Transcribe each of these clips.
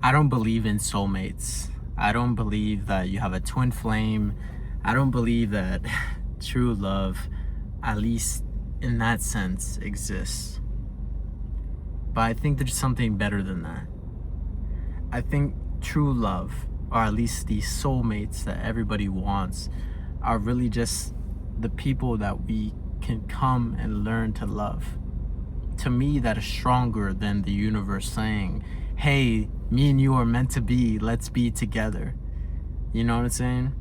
I don't believe in soulmates. I don't believe that you have a twin flame. I don't believe that true love, at least in that sense, exists. But I think there's something better than that. I think true love, or at least the soulmates that everybody wants, are really just the people that we can come and learn to love. To me, that is stronger than the universe saying, hey, me and you are meant to be, let's be together. You know what I'm saying?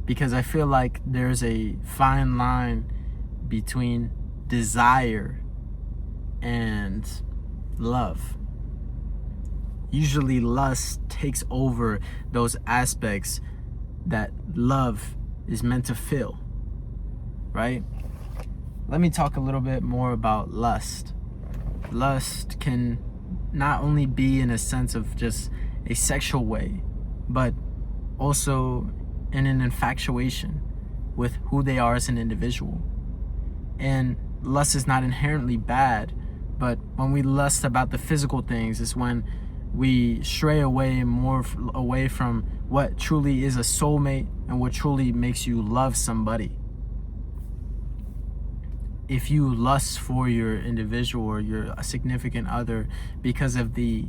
Because I feel like there's a fine line between desire and love. Usually lust takes over those aspects that love is meant to fill, right? Let me talk a little bit more about lust. Lust can not only be in a sense of just a sexual way, but also in an infatuation with who they are as an individual. And lust is not inherently bad, but when we lust about the physical things is when we stray away from what truly is a soulmate and what truly makes you love somebody. If you lust for your individual or your significant other because of the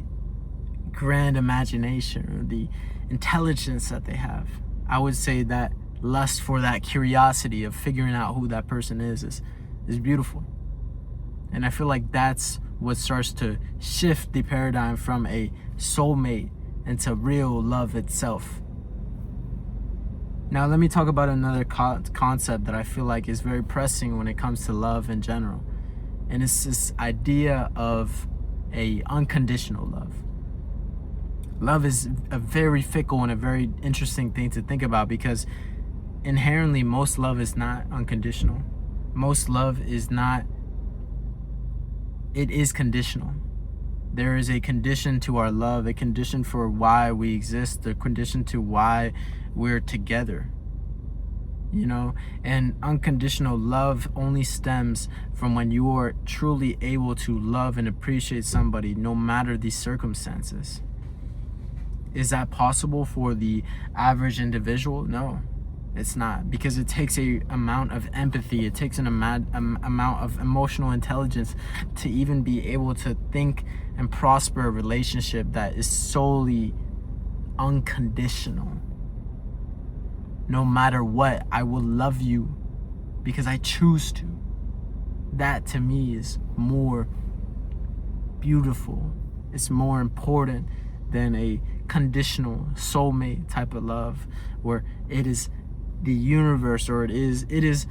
grand imagination or the intelligence that they have, I would say that lust for that curiosity of figuring out who that person is beautiful. And I feel like that's what starts to shift the paradigm from a soulmate into real love itself. Now let me talk about another concept that I feel like is very pressing when it comes to love in general. And it's this idea of a unconditional love. Love is a very fickle and a very interesting thing to think about, because inherently most love is not unconditional. Most love is not, it is conditional. There is a condition to our love, a condition for why we exist, a condition to why we're together, you know? And unconditional love only stems from when you are truly able to love and appreciate somebody no matter the circumstances. Is that possible for the average individual? No, it's not, because it takes a amount of empathy, it takes an amount of emotional intelligence to even be able to think and prosper a relationship that is solely unconditional. No matter what, I will love you because I choose to. That to me is more beautiful. It's more important than a conditional soulmate type of love, where it is the universe, or it is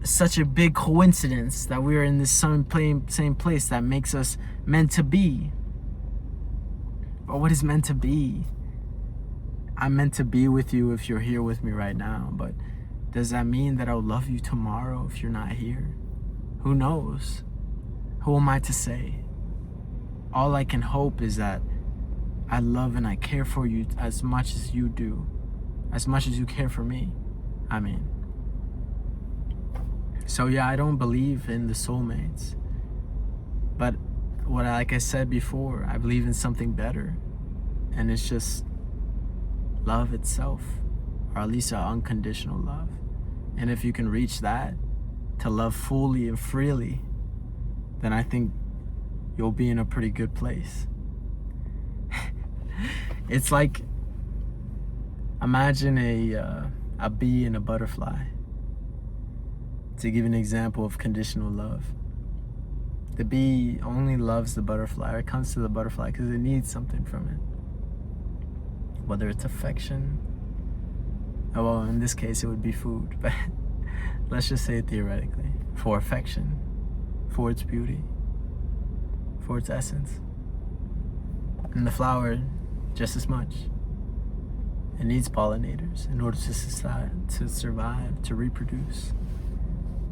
such a big coincidence that we are in the same place that makes us meant to be. But what is meant to be? I'm meant to be with you if you're here with me right now, but does that mean that I'll love you tomorrow if you're not here? Who knows? Who am I to say? All I can hope is that I love and I care for you as much as you do, as much as you care for me. I mean, so yeah, I don't believe in the soulmates, but like I said before, I believe in something better, and it's just love itself, or at least an unconditional love. And if you can reach that, to love fully and freely, then I think you'll be in a pretty good place. It's like, imagine a bee and a butterfly, to give an example of conditional love. The bee only loves the butterfly, or it comes to the butterfly because it needs something from it. Whether it's affection, well, in this case it would be food, but let's just say it theoretically, for affection, for its beauty, for its essence. And the flower just as much. It needs pollinators in order to survive, to reproduce.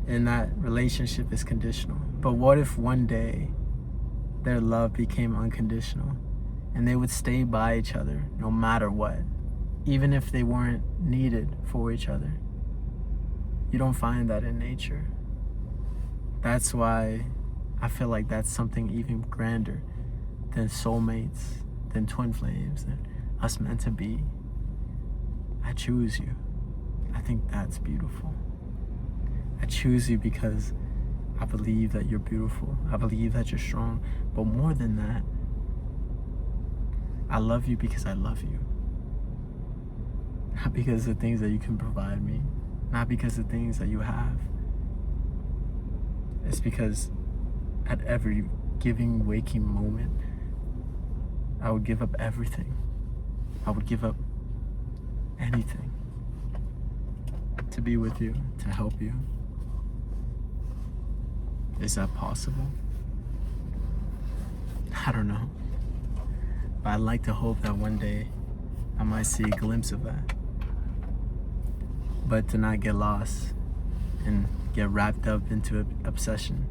And that relationship is conditional. But what if one day their love became unconditional, and they would stay by each other no matter what, even if they weren't needed for each other? You don't find that in nature. That's why I feel like that's something even grander than soulmates than twin flames, than us meant to be. I choose you. I think that's beautiful. I choose you because I believe that you're beautiful. I believe that you're strong. But more than that, I love you because I love you. Not because of the things that you can provide me. Not because of the things that you have. It's because at every giving, waking moment, I would give up everything. I would give up anything to be with you, to help you. Is that possible? I don't know. But I'd like to hope that one day I might see a glimpse of that. But to not get lost and get wrapped up into obsession.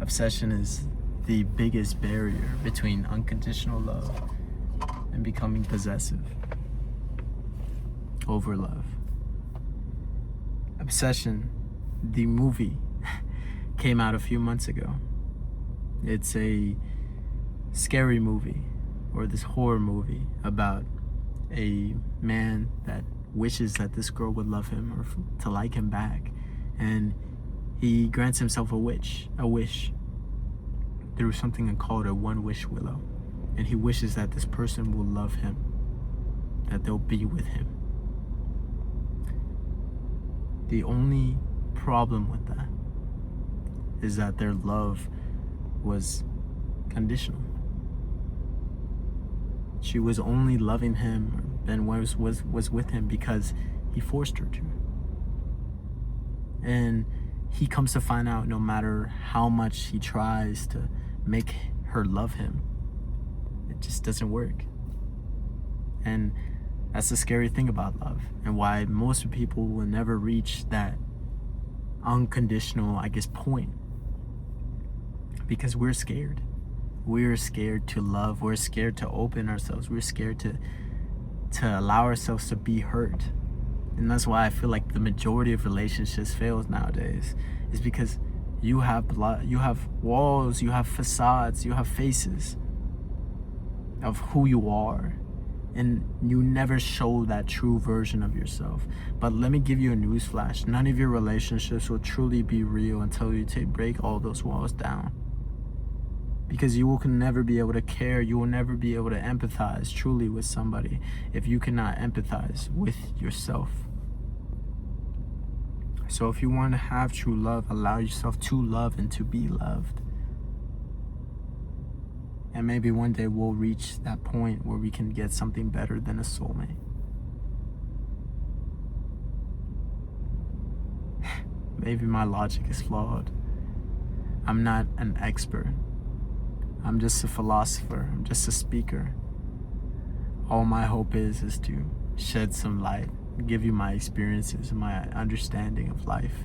Obsession is the biggest barrier between unconditional love and becoming possessive over love. Obsession, the movie, came out a few months ago. It's a scary movie, or this horror movie about a man that wishes that this girl would love him or to like him back, and he grants himself a wish through something called a one-wish willow, and he wishes that this person will love him, that they'll be with him. The only problem with that is that their love was conditional. She was only loving him and was with him because he forced her to. And he comes to find out no matter how much he tries to make her love him, it just doesn't work. And that's the scary thing about love, and why most people will never reach that unconditional, point. Because we're scared. We're scared to love. We're scared to open ourselves. We're scared to allow ourselves to be hurt. And that's why I feel like the majority of relationships fails nowadays, is because you have blood, you have walls, you have facades, you have faces of who you are, and you never show that true version of yourself. But let me give you a newsflash: none of your relationships will truly be real until you break all those walls down. Because you will never be able to care, you will never be able to empathize truly with somebody if you cannot empathize with yourself. So if you want to have true love, allow yourself to love and to be loved. And maybe one day we'll reach that point where we can get something better than a soulmate. Maybe my logic is flawed. I'm not an expert. I'm just a philosopher. I'm just a speaker. All my hope is to shed some light, give you my experiences and my understanding of life.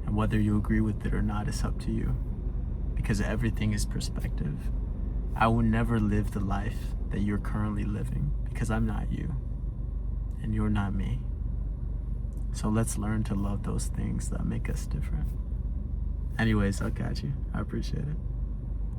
And whether you agree with it or not is up to you. Because everything is perspective. I will never live the life that you're currently living, because I'm not you. And you're not me. So let's learn to love those things that make us different. Anyways, I'll catch you. I appreciate it.